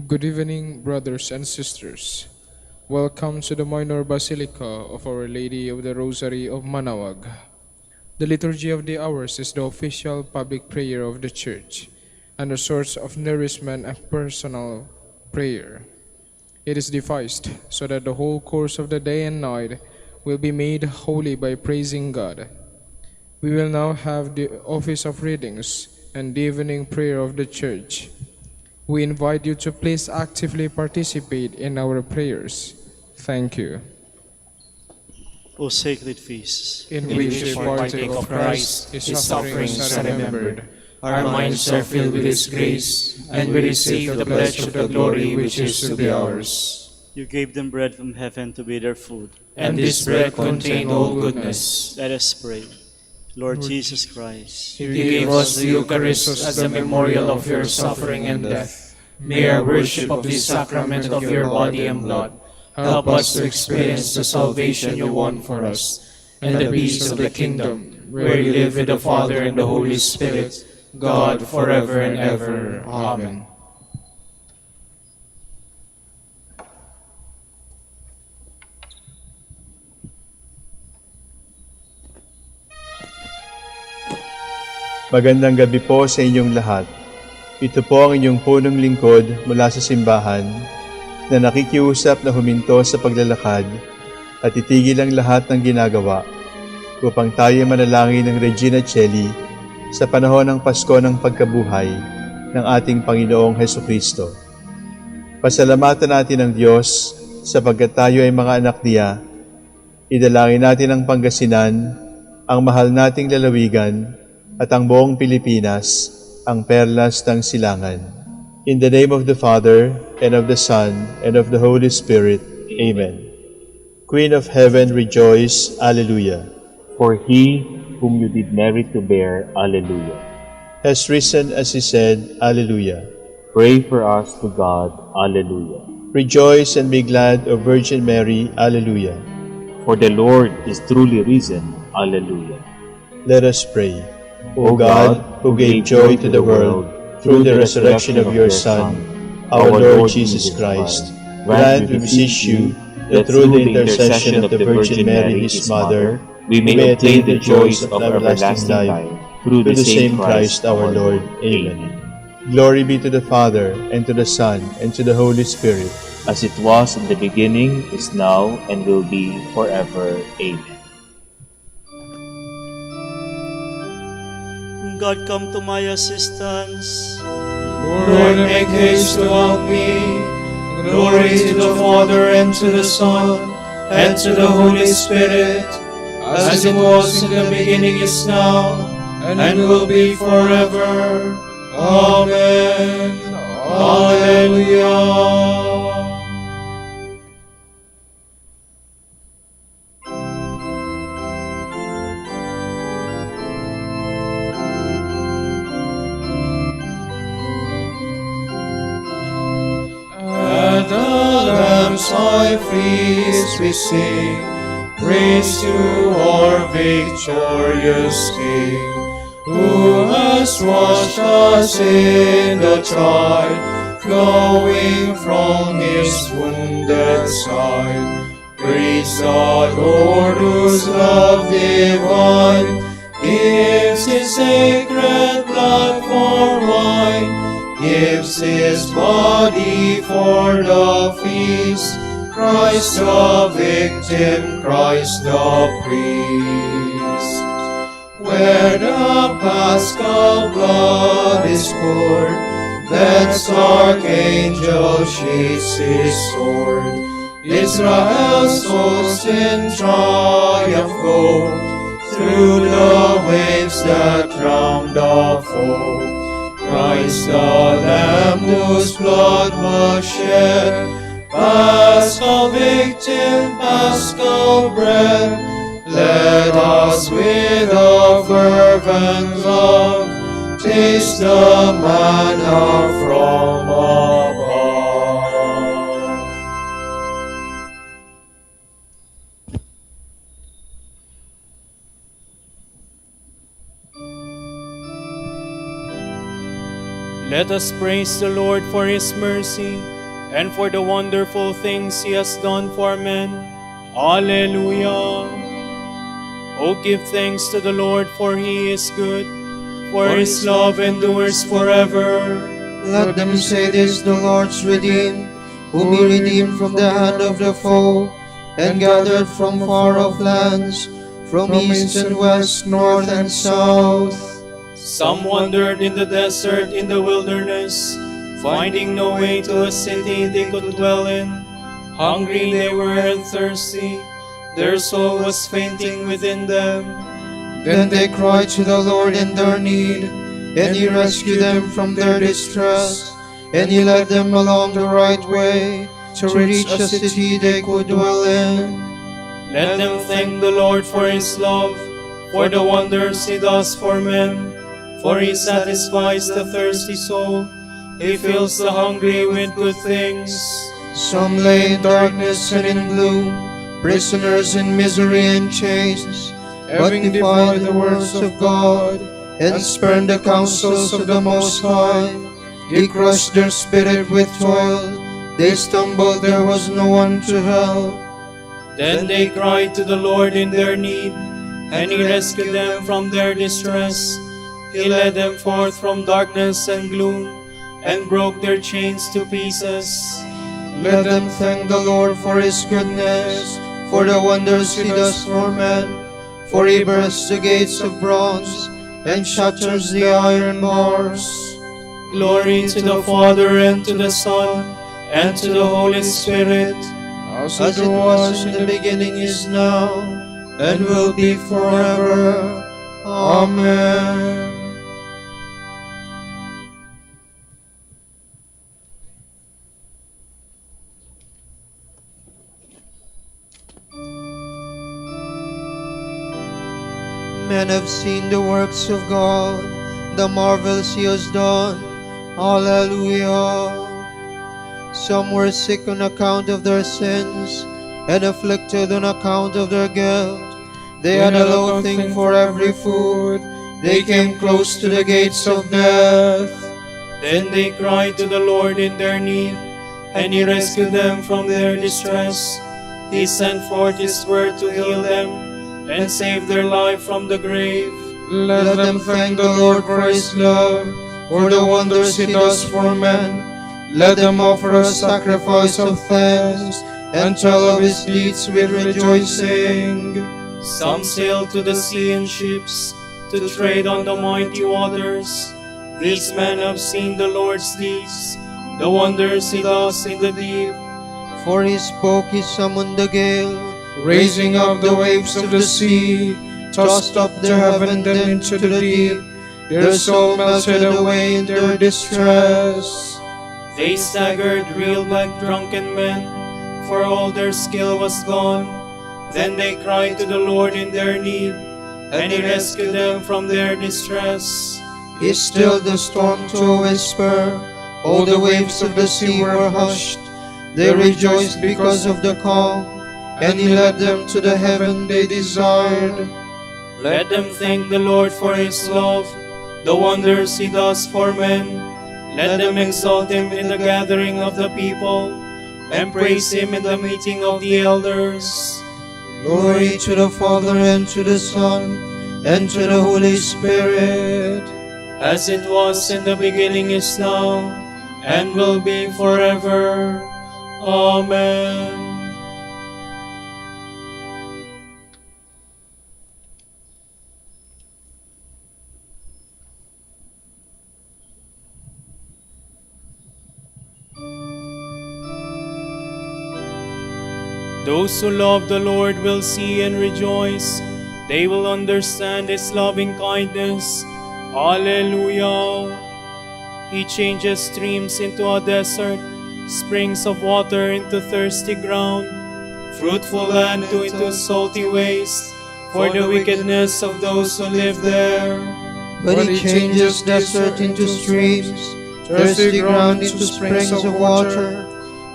Good evening, brothers and sisters. Welcome to the Minor Basilica of Our Lady of the Rosary of Manaoag. The Liturgy of the Hours is the official public prayer of the Church and a source of nourishment and personal prayer. It is devised so that the whole course of the day and night will be made holy by praising God. We will now have the office of readings and the evening prayer of the Church. We invite you to please actively participate in our prayers. Thank you. O sacred feasts, In which we partake of Christ, His sufferings are remembered. Our minds are filled with His grace, and we receive the pledge of the glory which is to be ours. you gave them bread from heaven to be their food. And this bread contained all goodness. Let us pray. Lord Jesus Christ, You gave us the Eucharist as a memorial of your suffering and death. May our worship of this sacrament of your body and blood help us to experience the salvation you won for us, and the peace of the kingdom, where you live with the Father and the Holy Spirit, God, forever and ever. Amen. Magandang gabi po sa inyong lahat. Ito po ang inyong punong lingkod mula sa simbahan na nakikiusap na huminto sa paglalakad at itigil ang lahat ng ginagawa upang tayo manalangin ng Regina Coeli sa panahon ng Pasko ng pagkabuhay ng ating Panginoong Hesukristo. Pasalamatan natin ang Diyos sapagkat tayo ay mga anak niya. Idalangin natin ang Pangasinan, ang mahal nating lalawigan, at ang buong Pilipinas, ang perlas ng silangan. In the name of the Father, and of the Son, and of the Holy Spirit. Amen. Queen of Heaven, rejoice. Alleluia. For he whom you did merit to bear, Alleluia. Has risen as he said, Alleluia. Pray for us to God, Alleluia. Rejoice and be glad, O Virgin Mary, Alleluia. For the Lord is truly risen, Alleluia. Let us pray. O God, who gave joy to the world through the resurrection of your Son, our Lord Jesus Christ, grant, we beseech you, that through the intercession of the Virgin Mary, his Mother, we may obtain the joys of everlasting life, through the same Christ our Lord. Amen. Glory be to the Father, and to the Son, and to the Holy Spirit, As it was in the beginning, is now, and will be forever. Amen. God, come to my assistance. Lord, make haste to help me. Glory to the Father, and to the Son, and to the Holy Spirit, as it was in the beginning, is now, and will be forever. Amen. Alleluia. At the Lamb's high feast we sing praise to our victorious King, who has washed us in the tide flowing from his wounded side. Praise the Lord, whose love divine gives his sacred blood for wine, gives his body for the feast. Christ the victim, Christ the priest. Where the paschal blood is poured, Death's archangel sheathes his sword. Israel's host in triumph go through the waves that drown the foe. Christ the Lamb whose blood was shed, Paschal victim, Paschal bread, let us with a fervent love taste the manna from above. Let us praise the Lord for his mercy. and for the wonderful things He has done for men. Alleluia. O give thanks to the Lord, for He is good, for His love endures forever. Let them say this, the Lord's redeemed, whom He redeemed from the hand of the foe, and gathered from far-off lands, from east and west, north and south. Some wandered in the desert, in the wilderness, finding no way to a city they could dwell in. Hungry they were and thirsty, their soul was fainting within them. Then they cried to the Lord in their need, and He rescued them from their distress, and He led them along the right way, to reach a city they could dwell in. Let them thank the Lord for His love, for the wonders He does for men. For He satisfies the thirsty soul, He fills the hungry with good things. Some lay in darkness and in gloom, prisoners in misery and chains, having defied the words of God, and spurned the counsels of the Most High. He crushed their spirit with toil, they stumbled, there was no one to help. Then they cried to the Lord in their need, and He rescued them from their distress. He led them forth from darkness and gloom, and broke their chains to pieces. Let them thank the Lord for His goodness, for the wonders He does for men. For He bursts the gates of bronze, and shatters the iron bars. Glory to the Father, and to the Son, and to the Holy Spirit, As it was in the beginning, is now, and will be forever. Amen. Men have seen the works of God, the marvels He has done. Alleluia. Some were sick on account of their sins, and afflicted on account of their guilt. They had a loathing for every food. They came close to the gates of death. Then they cried to the Lord in their need, and He rescued them from their distress. He sent forth His word to heal them, and save their life from the grave. Let them thank the Lord for His love, for the wonders He does for men. Let them offer a sacrifice of thanks, and tell of His deeds with rejoicing. Some sailed to the sea in ships, to trade on the mighty waters. These men have seen the Lord's deeds, the wonders He does in the deep. For He spoke, He summoned the gale, raising up the waves of the sea, tossed up the heaven then into the deep. Their soul melted away in their distress. They staggered, reeled like drunken men, for all their skill was gone. Then they cried to the Lord in their need, and He rescued them from their distress. He stilled the storm to a whisper, all the waves of the sea were hushed. They rejoiced because of the calm, and He led them to the heaven they desired. Let them thank the Lord for His love, the wonders He does for men. Let them exalt Him in the gathering of the people, and praise Him in the meeting of the elders. Glory to the Father, and to the Son, and to the Holy Spirit. As it was in the beginning, is now, and will be forever. Amen. Those who love the Lord will see and rejoice. They will understand His loving kindness. Alleluia. He changes streams into a desert, springs of water into thirsty ground, fruitful land into salty waste, for the wickedness of those who live there. But He changes desert into streams, thirsty ground into springs of water.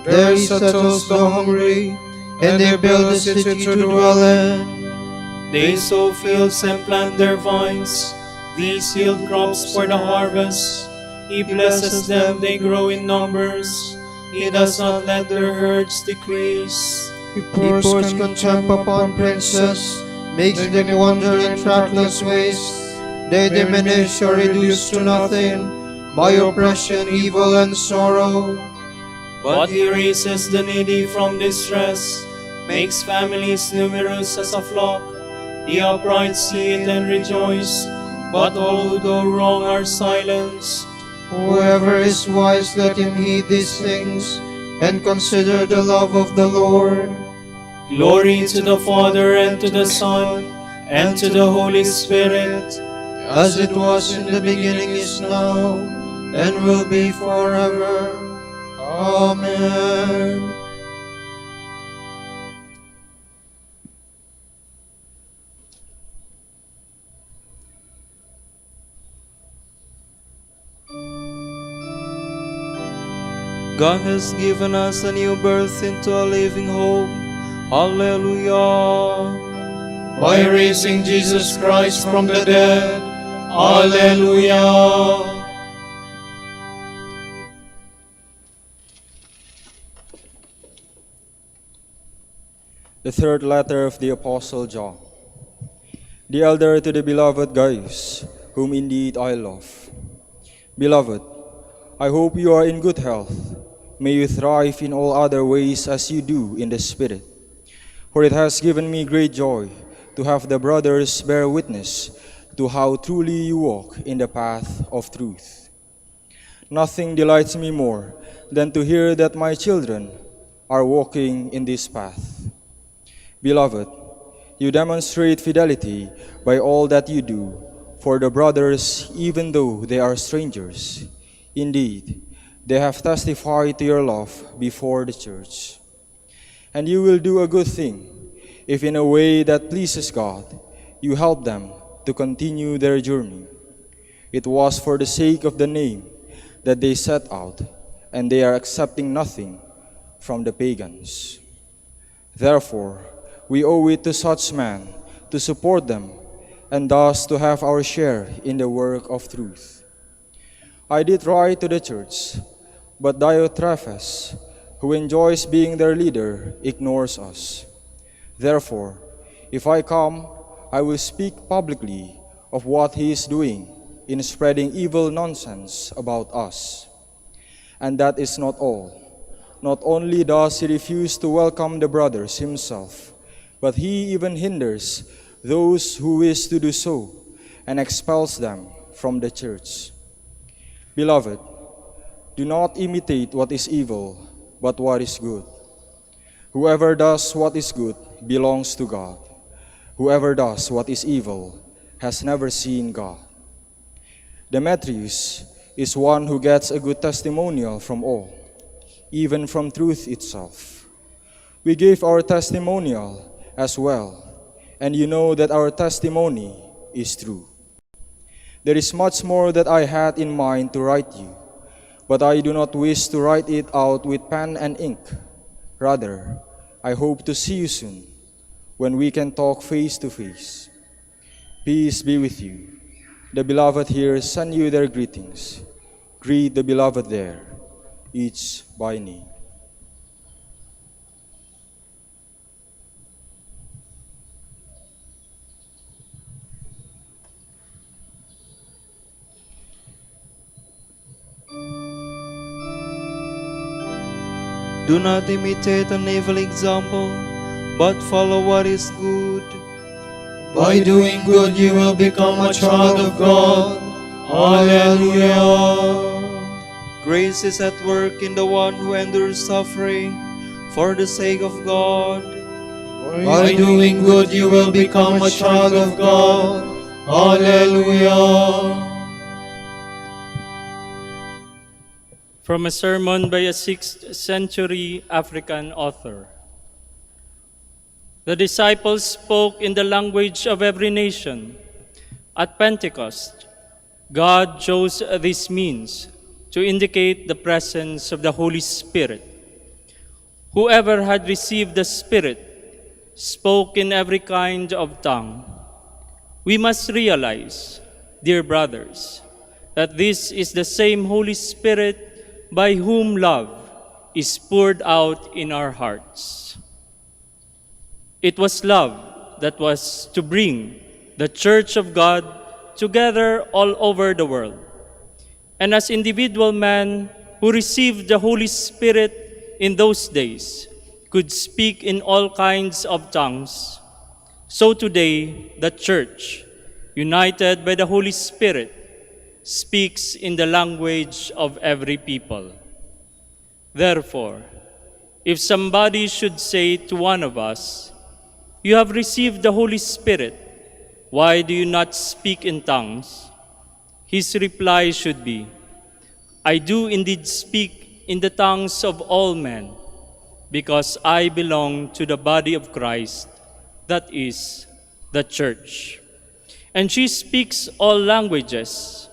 There He settles the hungry, and they build a city to dwell in. They sow fields and plant their vines. These yield crops for the harvest. He blesses them, they grow in numbers. He does not let their herds decrease. He pours contempt upon princes, makes them wander in trackless wastes. They diminish or reduce to nothing by oppression, evil, and sorrow. But he raises the needy from distress, makes families numerous as a flock. The upright see it and rejoice, but all who do wrong are silenced. Whoever is wise, let him heed these things, and consider the love of the Lord. Glory to the Father, and to the Son, and to the Holy Spirit, As it was in the beginning, is now, and will be forever. Amen. God has given us a new birth into a living hope. Hallelujah. by raising Jesus Christ from the dead. Alleluia. The third letter of the Apostle John. The elder to the beloved Gaius, whom indeed I love. Beloved, I hope you are in good health. May you thrive in all other ways as you do in the Spirit. For it has given me great joy to have the brothers bear witness to how truly you walk in the path of truth. Nothing delights me more than to hear that my children are walking in this path. Beloved, you demonstrate fidelity by all that you do for the brothers, even though they are strangers. Indeed, they have testified to your love before the church. And you will do a good thing if in a way that pleases God, you help them to continue their journey. It was for the sake of the name that they set out, and they are accepting nothing from the pagans. Therefore, we owe it to such men to support them, and thus to have our share in the work of truth. I did write to the church, but Diotrephes, who enjoys being their leader, ignores us. Therefore, if I come, I will speak publicly of what he is doing in spreading evil nonsense about us. And that is not all. Not only does he refuse to welcome the brothers himself, but he even hinders those who wish to do so and expels them from the church. Beloved, do not imitate what is evil, but what is good. Whoever does what is good belongs to God. Whoever does what is evil has never seen God. Demetrius is one who gets a good testimonial from all, even from truth itself. We gave our testimonial as well, and you know that our testimony is true. There is much more that I had in mind to write you, but I do not wish to write it out with pen and ink. Rather, I hope to see you soon, when we can talk face to face. Peace be with you. The beloved here send you their greetings. Greet the beloved there, each by name. Do not imitate an evil example, but follow what is good. By doing good you will become a child of God. Alleluia. Grace is at work in the one who endures suffering for the sake of God. By doing good you will become a child of God. Alleluia. From a sermon by a 6th century African author. The disciples spoke in the language of every nation. At Pentecost, God chose this means to indicate the presence of the Holy Spirit. Whoever had received the Spirit spoke in every kind of tongue. We must realize, dear brothers, that this is the same Holy Spirit by whom love, is poured out in our hearts. It was love that was to bring the Church of God together all over the world. And as individual man who received the Holy Spirit in those days could speak in all kinds of tongues, so today the Church, united by the Holy Spirit, speaks in the language of every people. Therefore, if somebody should say to one of us, "You have received the Holy Spirit, why do you not speak in tongues?" His reply should be, "I do indeed speak in the tongues of all men, because I belong to the body of Christ, that is, the Church. And she speaks all languages."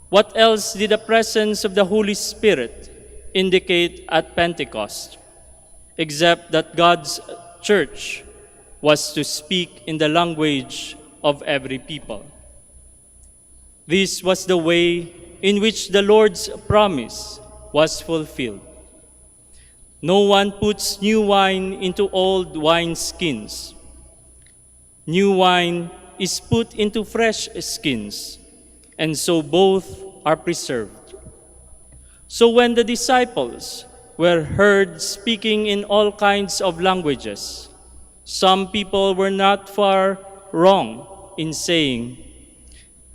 What else did the presence of the Holy Spirit indicate at Pentecost, except that God's Church was to speak in the language of every people? This was the way in which the Lord's promise was fulfilled. No one puts new wine into old wineskins. New wine is put into fresh skins, and so both are preserved. So when the disciples were heard speaking in all kinds of languages, some people were not far wrong in saying,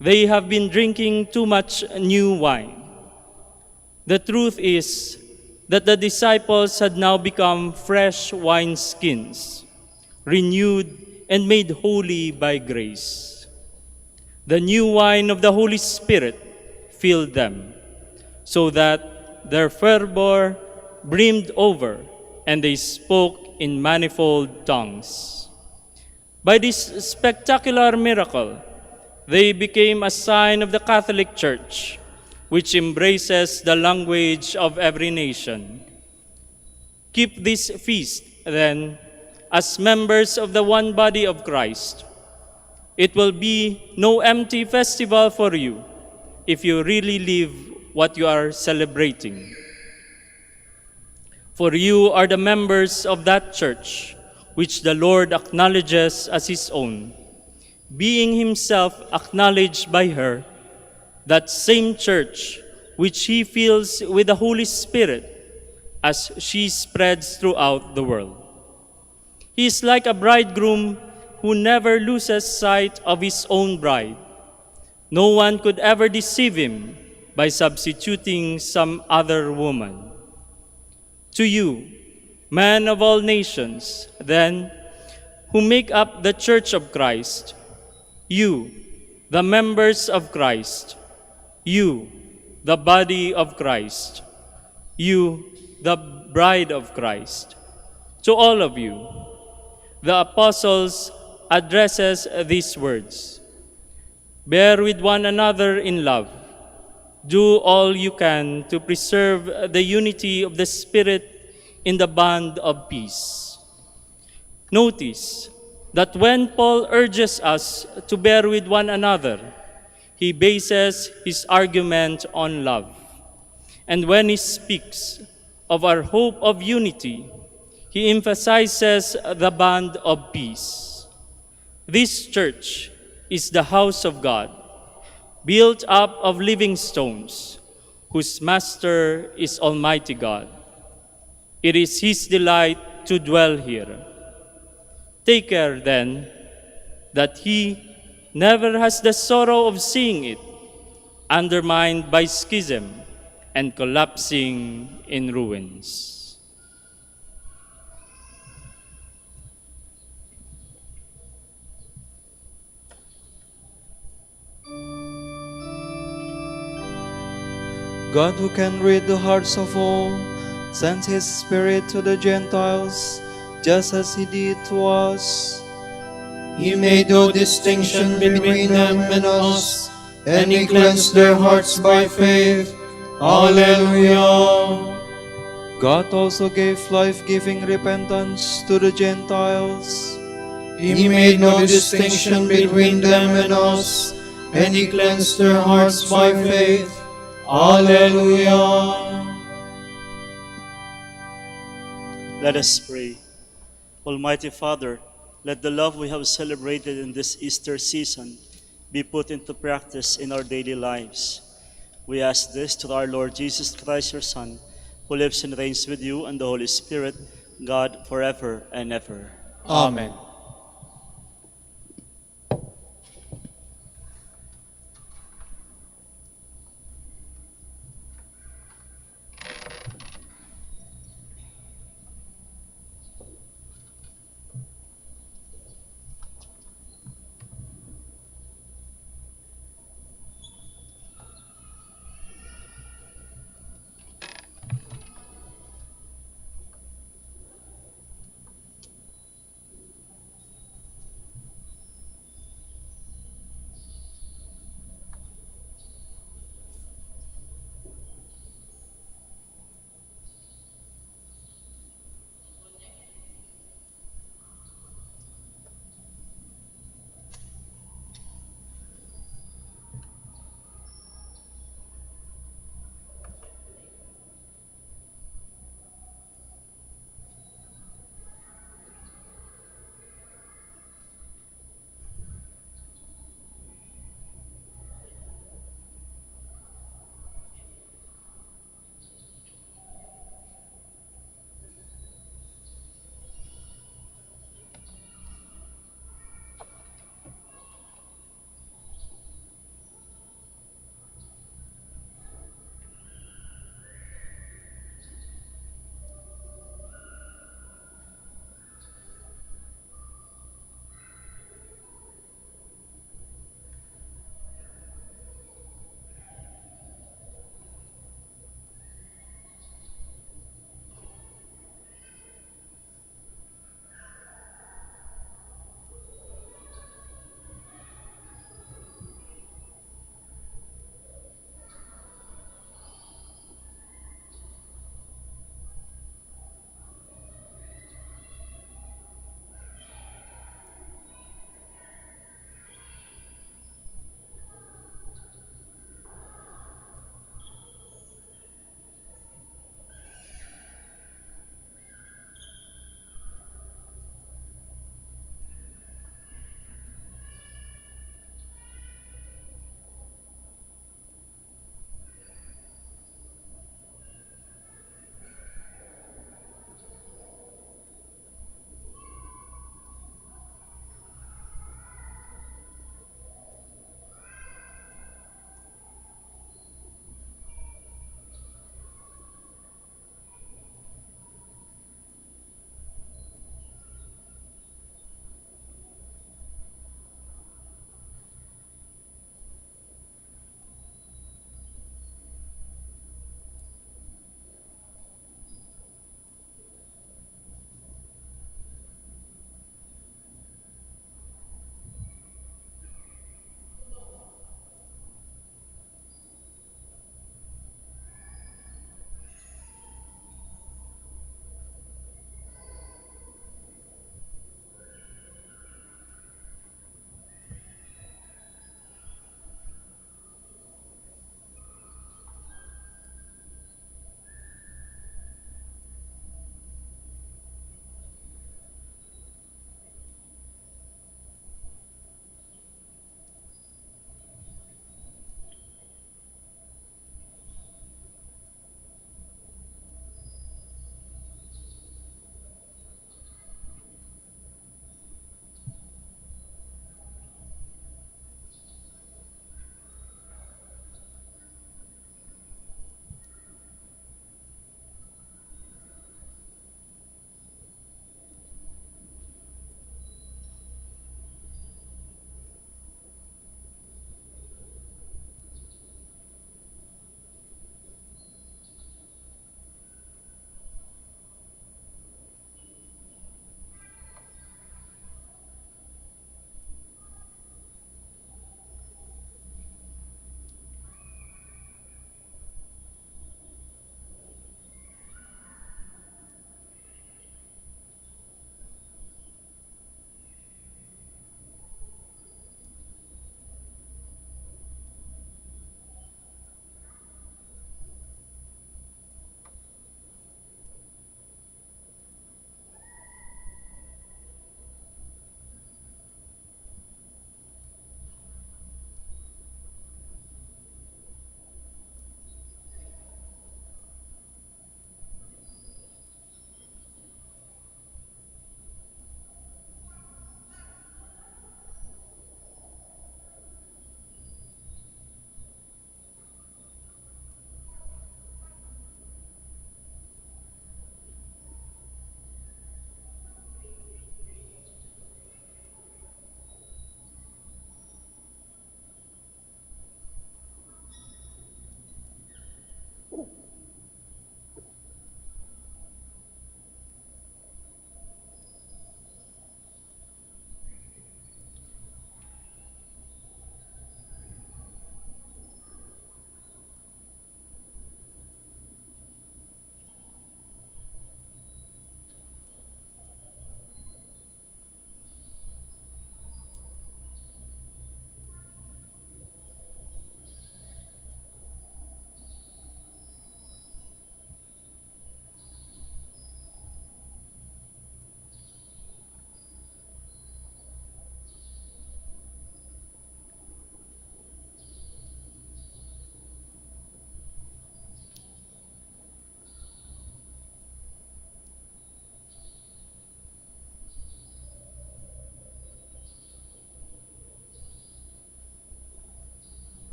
"They have been drinking too much new wine." The truth is that the disciples had now become fresh wineskins, renewed and made holy by grace. The new wine of the Holy Spirit filled them, so that their fervor brimmed over, and they spoke in manifold tongues. By this spectacular miracle, they became a sign of the Catholic Church, which embraces the language of every nation. Keep this feast, then, as members of the one body of Christ. It will be no empty festival for you if you really live what you are celebrating. For you are the members of that Church which the Lord acknowledges as His own, being Himself acknowledged by her, that same Church which He fills with the Holy Spirit as she spreads throughout the world. He is like a bridegroom who never loses sight of his own bride. No one could ever deceive him by substituting some other woman. To you, men of all nations, then, who make up the Church of Christ, you, the members of Christ, you, the body of Christ, you, the bride of Christ, to all of you, the apostles addresses these words: "Bear with one another in love. Do all you can to preserve the unity of the Spirit in the bond of peace." Notice that when Paul urges us to bear with one another, he bases his argument on love. And when he speaks of our hope of unity, he emphasizes the bond of peace. This church is the house of God, built up of living stones, whose master is Almighty God. It is His delight to dwell here. Take care, then, that He never has the sorrow of seeing it undermined by schism and collapsing in ruins. God, who can read the hearts of all, sends His Spirit to the Gentiles, just as He did to us. He made no distinction between them and us, and He cleansed their hearts by faith. Alleluia. God also gave life-giving repentance to the Gentiles. He made no distinction between them and us, and He cleansed their hearts by faith. Alleluia. Let us pray. Almighty Father, let the love we have celebrated in this Easter season be put into practice in our daily lives. We ask this through our Lord Jesus Christ, your Son, who lives and reigns with you and the Holy Spirit, God, forever and ever. Amen.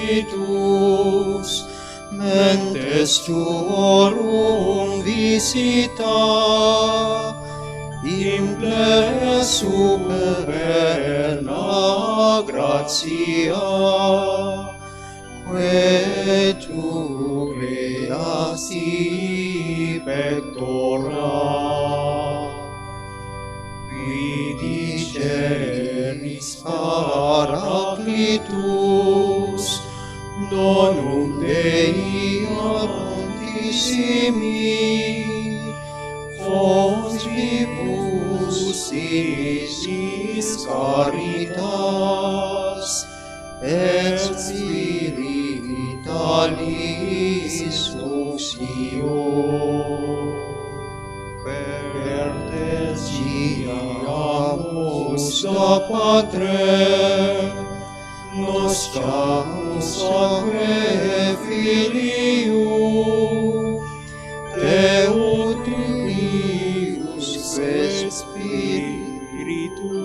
Parakletus, mentes tuorum visita, imple superna gratia, que tu creasti pectora. Vidiceris Parakletus, donum Dei Altissimi, vos iis caritas, et spiritualis luxio. Pertesiamus da Patrem, nostramus atque Filium, Deus Spiritu,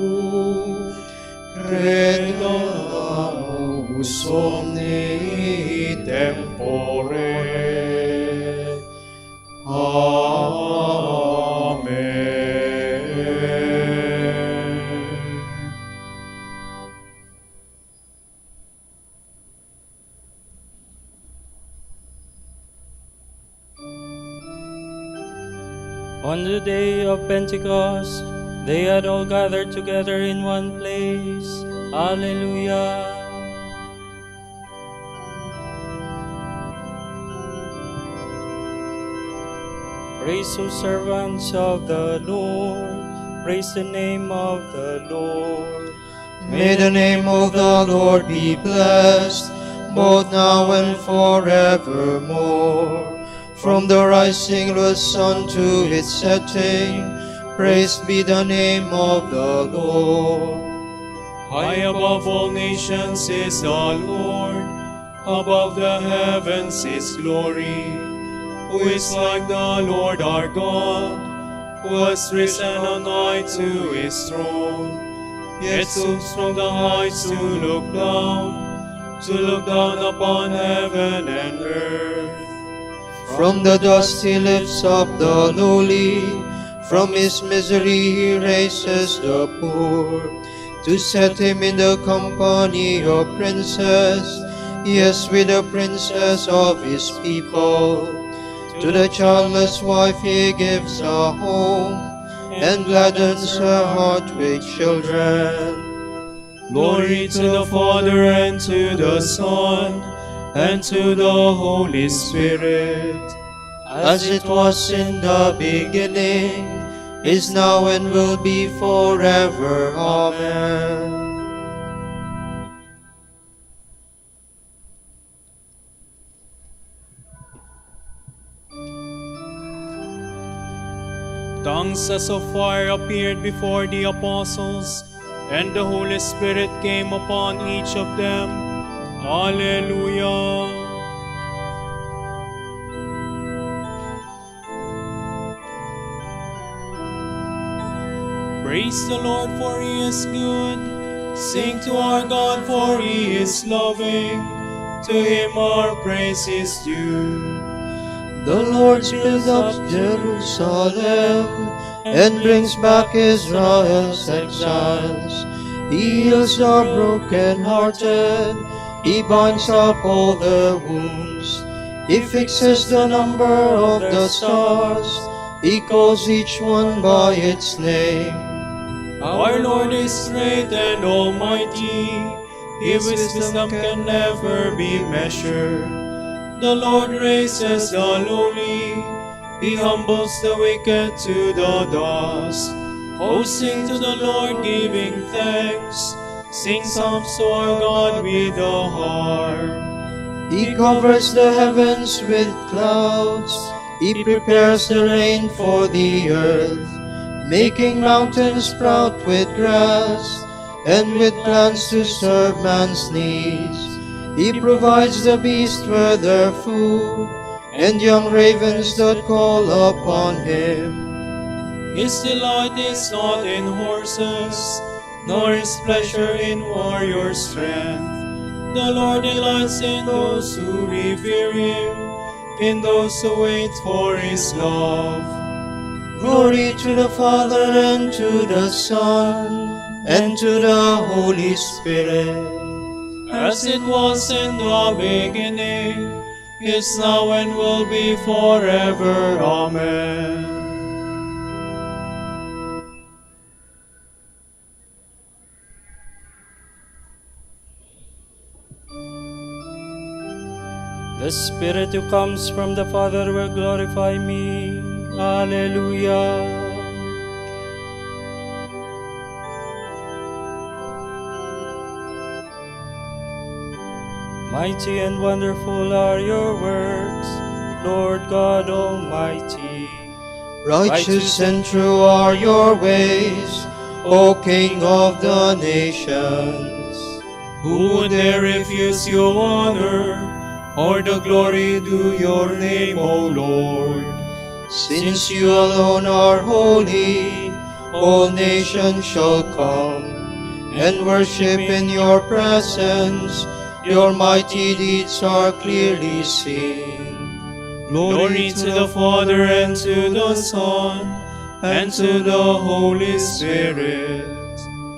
credamus omni tempore. On the day of Pentecost, they had all gathered together in one place. Alleluia. Praise, O servants of the Lord. Praise the name of the Lord. May the name of the Lord be blessed, both now and forevermore. From the rising of the sun to its setting, praised be the name of the Lord. High above all nations is the Lord, above the heavens His glory. Who is like the Lord our God, who has risen on high to His throne, yet stoops from the heights to look down upon heaven and earth. From the dust He lifts up the lowly, from His misery He raises the poor, to set him in the company of princes, yes, with the princes of His people. To the childless wife He gives a home, and gladdens her heart with children. Glory to the Father, and to the Son, and to the Holy Spirit, as it was in the beginning, is now, and will be forever. Amen. Tongues as of fire appeared before the apostles, and the Holy Spirit came upon each of them. Alleluia. Praise the Lord, for He is good. Sing to our God, for He is loving. To Him our praise is due. The Lord builds up Jerusalem, and brings back Israel's exiles. He heals the broken-hearted, He binds up all their wounds. He fixes the number of the stars, He calls each one by its name. Our Lord is great and almighty, His wisdom can never be measured. The Lord raises the lowly, He humbles the wicked to the dust. Oh, sing to the Lord, giving thanks. Sing psalms to our God with a harp. He covers the heavens with clouds, He prepares the rain for the earth, making mountains sprout with grass, and with plants to serve man's needs. He provides the beasts with their food, and young ravens that call upon Him. His delight is not in horses, nor His pleasure in warrior strength, The Lord delights in those who revere him, in those who wait for his love. Glory to the Father, and to the Son, and to the Holy Spirit. As it was in the beginning, is now, and will be forever. Amen. The Spirit who comes from the Father will glorify me. Alleluia. Mighty and wonderful are your works, Lord God Almighty. Righteous and true are your ways, O King of the nations. Who would dare refuse your honor, or the glory due your name, O Lord? Since you alone are holy, all nations shall come and worship in your presence. Your mighty deeds are clearly seen. Glory to the Father, and to the Son, and to the Holy Spirit.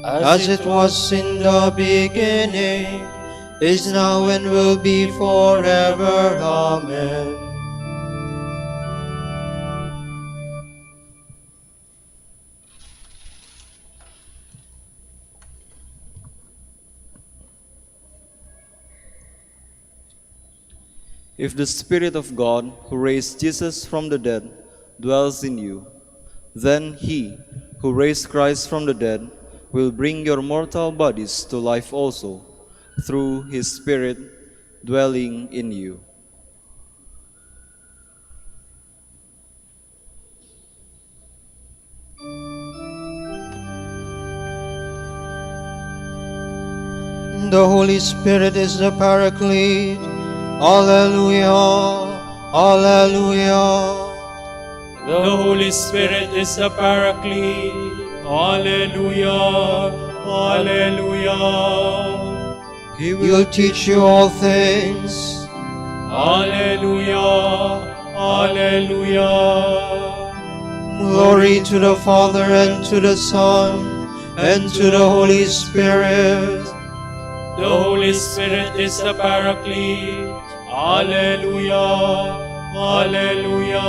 As it was in the beginning, is now, and will be forever. Amen. If the Spirit of God, who raised Jesus from the dead, dwells in you, then he who raised Christ from the dead will bring your mortal bodies to life also, through his Spirit dwelling in you. The Holy Spirit is the Paraclete. Alleluia, alleluia. The Holy Spirit is the Paraclete. Alleluia, alleluia. He will teach you all things. Alleluia, alleluia. Glory to the Father, and to the Son, and to the Holy Spirit. The Holy Spirit is the Paraclete. Alleluia, alleluia.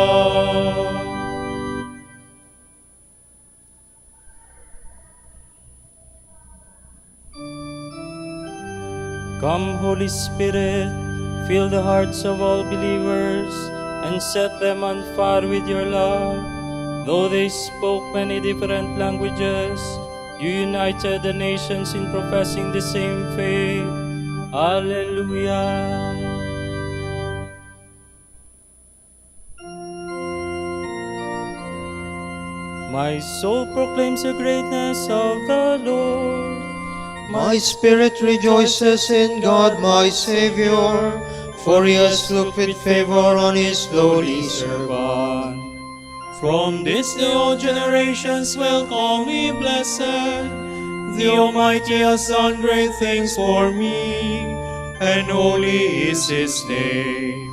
Come, Holy Spirit, fill the hearts of all believers, and set them on fire with your love. Though they spoke many different languages, you united the nations in professing the same faith. Alleluia. My soul proclaims the greatness of the Lord. My spirit rejoices in God my Savior, for he has looked with favor on his lowly servant. From this day all generations will call me blessed. The Almighty has done great things for me, and holy is his name.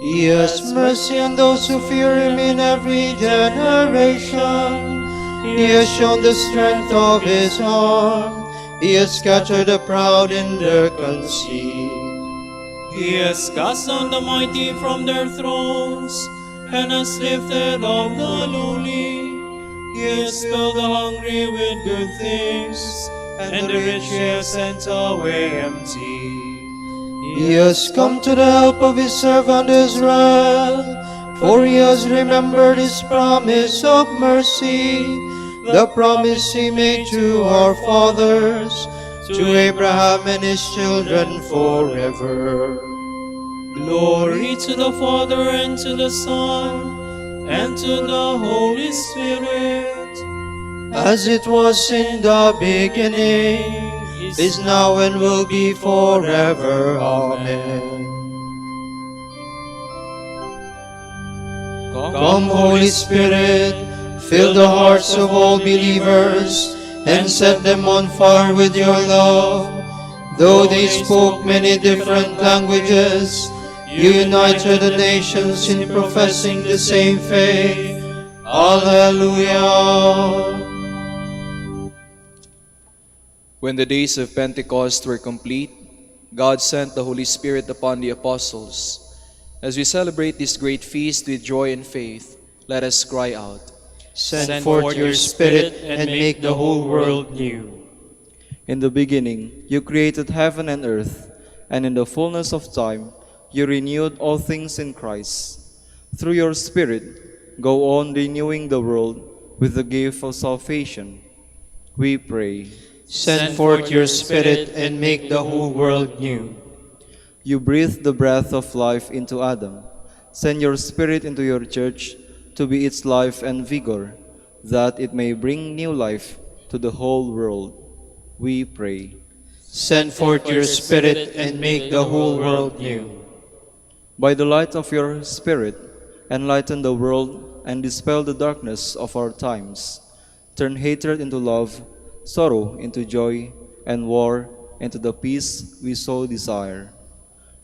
He has mercy on those who fear him in every generation. He has shown the strength of his arm. He has scattered the proud in their conceit. He has cast down the mighty from their thrones, and has lifted up the lowly. He has filled the hungry with good things, and the rich he has sent away empty. He has come to the help of his servant Israel, for he has remembered his promise of mercy, the promise he made to our fathers, to Abraham and his children forever. Glory to the Father, and to the Son, and to the Holy Spirit. As it was in the beginning, is now, and will be forever. Amen. Come, Holy Spirit, fill the hearts of all believers, and set them on fire with your love. Though they spoke many different languages, you united the nations in professing the same faith. Alleluia. When the days of Pentecost were complete, God sent the Holy Spirit upon the apostles. As we celebrate this great feast with joy and faith, let us cry out. Send forth your Spirit and make the whole world new. In the beginning, you created heaven and earth, and in the fullness of time, you renewed all things in Christ. Through your Spirit, go on renewing the world with the gift of salvation. We pray. Send forth your Spirit and make the whole world new. You breathed the breath of life into Adam. Send your Spirit into your church to be its life and vigor, that it may bring new life to the whole world. We pray. Send forth your Spirit and make the whole world new. By the light of your Spirit, enlighten the world and dispel the darkness of our times. Turn hatred into love, sorrow into joy, and war into the peace we so desire.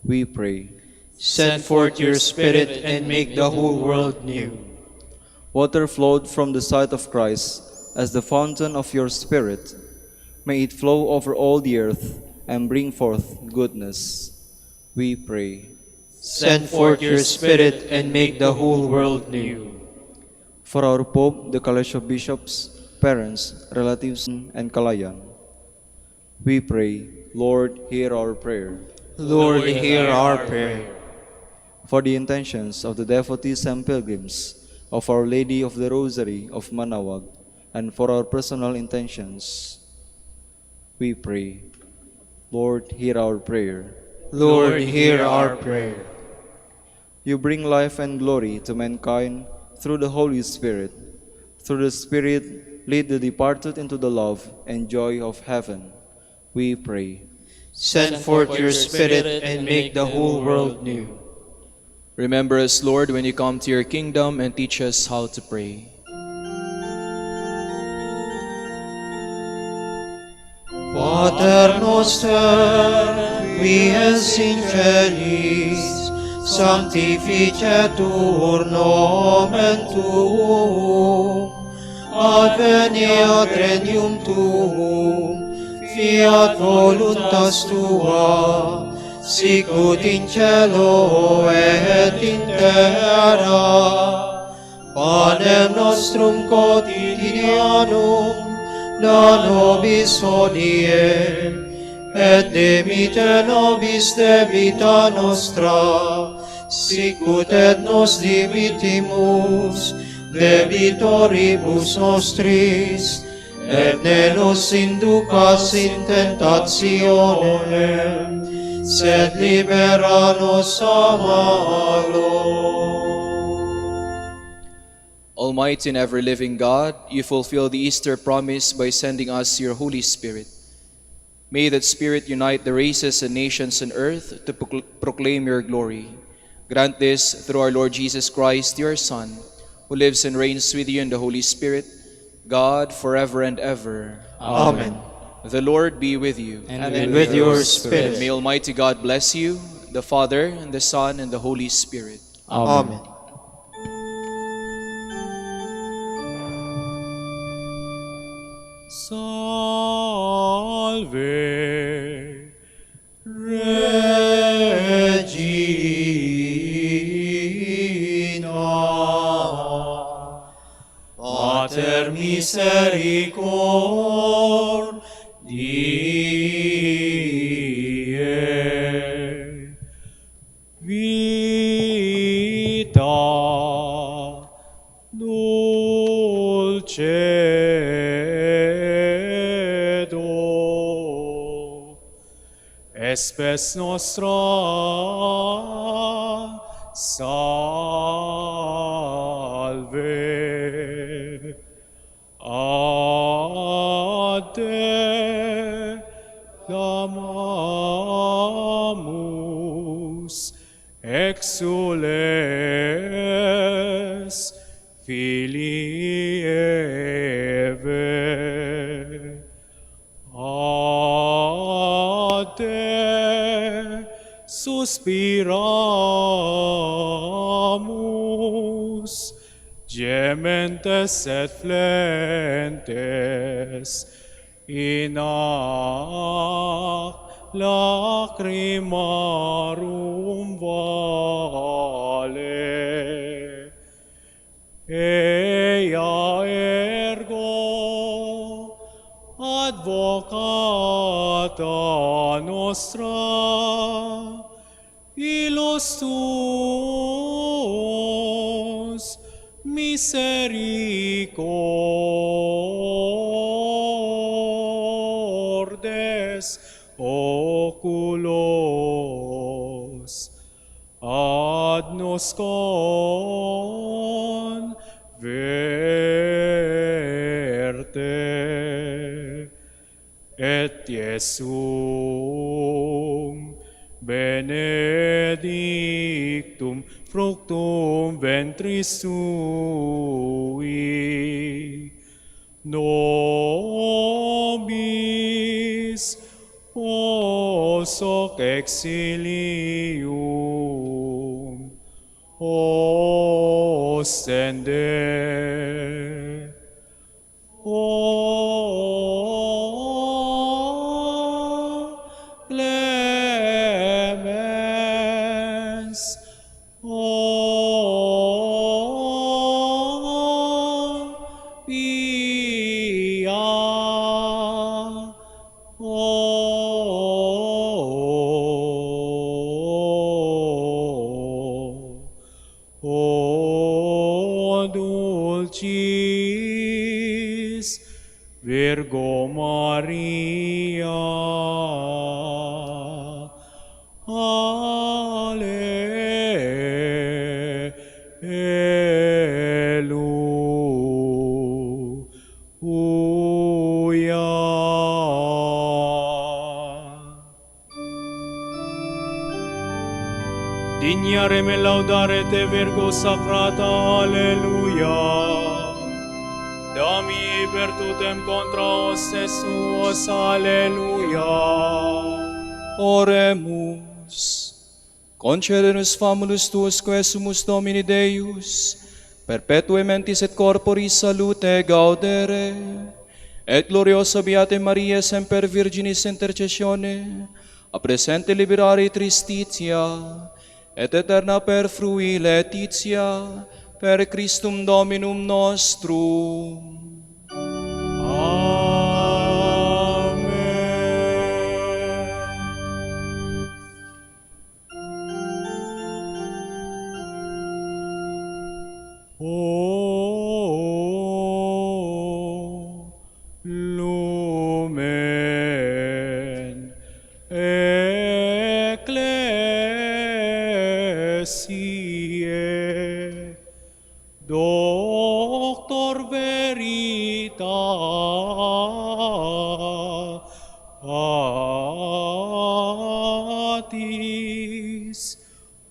We pray. Send forth your Spirit and make the whole world new. Water flowed from the side of Christ as the fountain of your Spirit. May it flow over all the earth and bring forth goodness. We pray. Send forth your Spirit and make the whole world new. For our Pope, the College of Bishops, parents, relatives, and Kalayan, we pray, Lord, hear our prayer. Lord, hear our prayer. For the intentions of the devotees and pilgrims of Our Lady of the Rosary of Manaoag, and for our personal intentions, we pray. Lord, hear our prayer. Lord, hear our prayer. You bring life and glory to mankind through the Holy Spirit. Through the Spirit, lead the departed into the love and joy of heaven. We pray. Send forth your Spirit and make the whole world new. Remember us, Lord, when you come to your kingdom, and teach us how to pray. Pater noster, qui es in celis, sanctificetur nomen tuum, adveniat regnum tuum, fiat voluntas tua, sicut in cielo et in terra. Panem nostrum quotidianum da nobis hodie, et dimite nobis debita nostra, sicut et nos dimitimus debitoribus nostris, et ne nos inducas in tentationem, sed libera nos a malo. Almighty and ever-living God, you fulfill the Easter promise by sending us your Holy Spirit. May that Spirit unite the races and nations on earth to proclaim your glory. Grant this through our Lord Jesus Christ, your Son, who lives and reigns with you in the Holy Spirit, God, forever and ever. Amen. The Lord be with you. And with your spirit. May Almighty God bless you, the Father, and the Son, and the Holy Spirit. Amen. Salve Regina, Pater misericordiae, vita dulcedo, espes nostra salve, ade clamamus, exules Filii Eve, ade suspiramus, gementes et flentes, in ac lacrimarum vale. Ea ergo advocata nostra, illos tuos misericordes oculos ad nos converte, et Iesum benedictum fructum ventris sui, nobis post exilium ostende. O clemens, o pia, o dulcis Virgo Maria. Dignare me laudare te Virgo Sacrata, alleluia. Dami virtutem contra hostes suos, alleluia. Oremus. Concederus famulus tuos quesumus Domini Deus, perpetue mentis et corporis salute gaudere, et gloriosa Beate Maria semper Virginis intercessione, a presente liberare tristitia, et eterna per frui laetitia, per Christum Dominum nostrum. O lumen ecclesiae, doctor veritatis,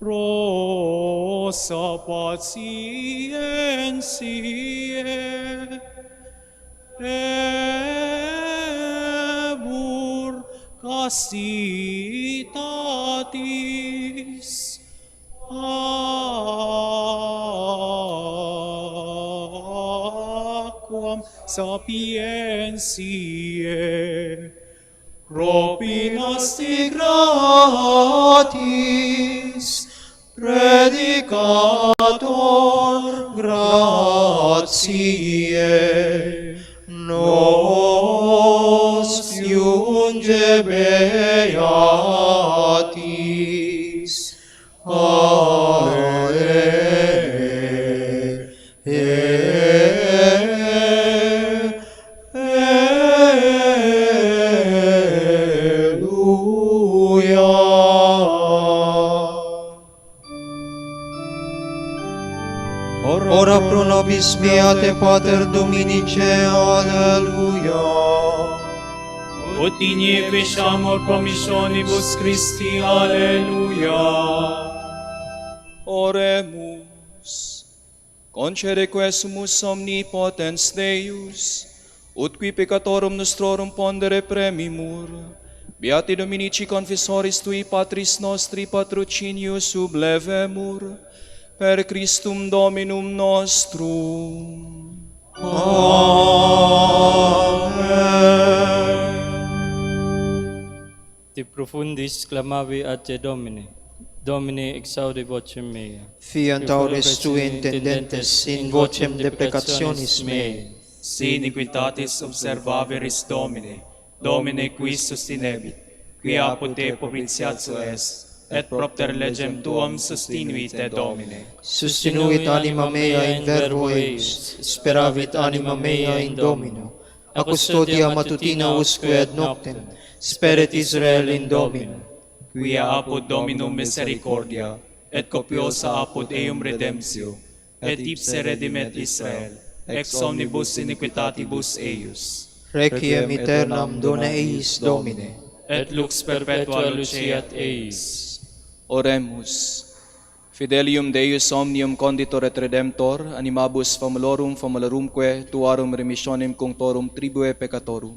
rosa patientiae, ebur castitatis, aquam sapientiae, propinas te gratis, predicator gratiae, nos iunge beatis. Ora pro nobis beate Pater Dominice, alleluia. Ut igne pesciamur promissionibus Christi, alleluia. Oremus. Concede quesumus omnipotens Deus, ut qui peccatorum nostrorum pondere premimur, Beati Dominici confessoris tui Patris nostri patrocinius sublevemur, per Christum Dominum nostrum. De profundis clamavi ad te Domine, Domine exaudi vocem mea. Fiant aures tui intendentes in vocem deprecationis meae. Si iniquitatis observaveris Domine, Domine qui sustinebit, qui apud te propitiatio est, et propter legem tuam sustinuit te Domine. Sustinuit anima mea in verbo eius, speravit anima mea in Domino. A custodia matutina usque ad noctem, speret Israel in Domino. Quia apud Dominum misericordia, et copiosa apud eum redemptio, et ipse redimet Israel, ex omnibus iniquitatibus eius. Requiem aeternam dona eis Domine. Et lux perpetua luceat eis. Oremus. Fidelium Deus omnium conditor et redemptor, animabus famularumque tuarum remissionem cunctorum tribue peccatorum,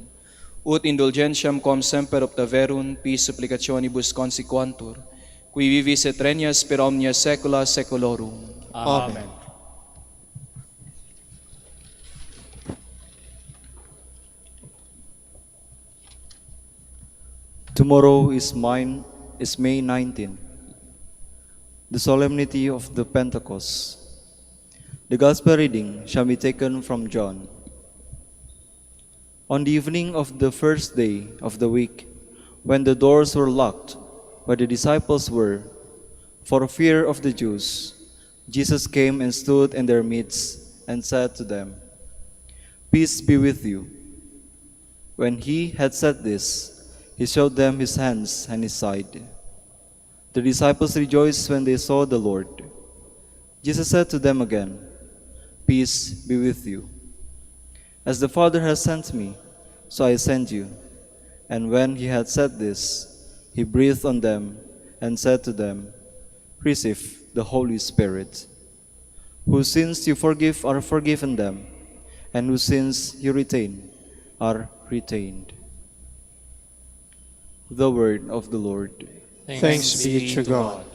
ut indulgentiam quam semper optaverunt pis supplicationibus consequantur, qui vivis et regnas per omnia saecula saeculorum. Amen. Tomorrow is May 19, the solemnity of the Pentecost. The Gospel reading shall be taken from John. On the evening of the first day of the week, when the doors were locked where the disciples were, for fear of the Jews, Jesus came and stood in their midst and said to them, "Peace be with you." When he had said this, he showed them his hands and his side. The disciples rejoiced when they saw the Lord. Jesus said to them again, "Peace be with you. As the Father has sent me, so I send you." And when he had said this, he breathed on them and said to them, "Receive the Holy Spirit. Whose sins you forgive are forgiven them, and whose sins you retain are retained." The word of the Lord. Thanks be to God.